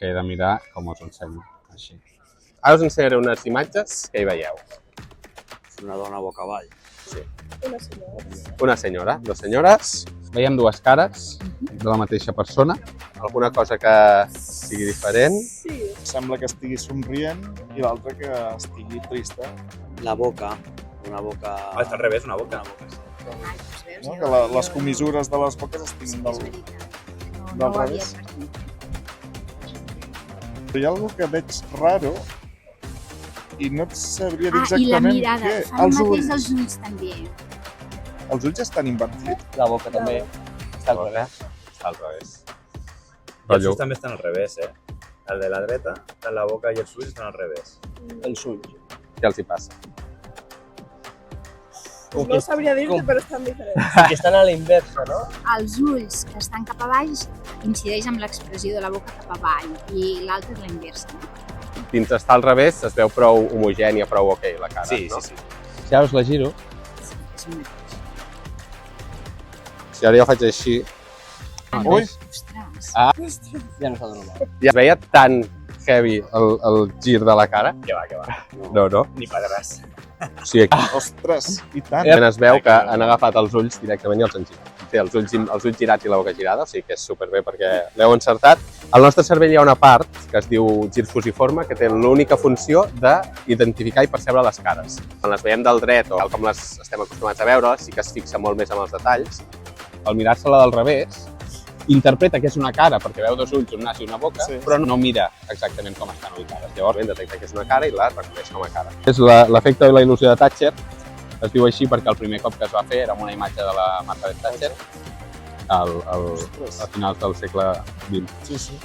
que he de mirar com us ensenyo, així. Ara us ensenyaré unes imatges que hi veieu. Una dona boca avall. Sí. Una senyora. Una senyora, dues senyores, Veiem dues cares de la mateixa persona. alguna cosa que sigui diferent. Sí. Sembla que estigui somrient i l'altra que estigui trista. La boca, una boca... Ah, està al revés, una boca. No? Que les comissures de les boques estiguin del revés. Però hi ha alguna que veig raro i no et sabria dir I la exactament mirada, què. fa el mateix als ulls també. Els ulls estan invertits. La boca també. Està al revés. Està al revés. I els ulls també estan al revés, eh? El de la dreta, la boca i els ulls estan al revés. Els ulls. Què els hi passa? No sabria dir-te, però estan diferents. Que estan a la inversa, no? Els ulls que estan cap a baix incideix amb l'expressió de la boca cap avall i l'altre és la inversa. No? Dins està al revés, es veu prou homogènia, prou ok la cara, Sí, no? sí, sí. Si ara us la giro, Sí, és un mateix. Si ara jo faig així, Ui! Ostres! Ja no s'ha normal. ja es veia tan heavy el gir de la cara. Que va, que va. No. Ni pedres. O sigui, Ostres, i tant! es veu que han agafat els ulls directament i els han girat. Té els ulls girats i la boca girada, o sigui que és superbé perquè l'heu encertat. Al nostre cervell hi ha una part que es diu gir fusiforme que té l'única funció d'identificar i percebre les cares. Quan les veiem del dret o tal com les estem acostumats a veure, sí que es fixa molt més en els detalls. al mirar-se-la del revés, interpreta que és una cara perquè veu dos ulls, un nas i una boca, Sí. però no mira exactament com estan ubicades. Llavors, Llavors detecta que és una cara i la reconeix com a cara. és l'efecte de la il·lusió de Thatcher, es diu així perquè el primer cop que es va fer era amb una imatge de la Margaret Thatcher a finals del segle XX. Sí, sí.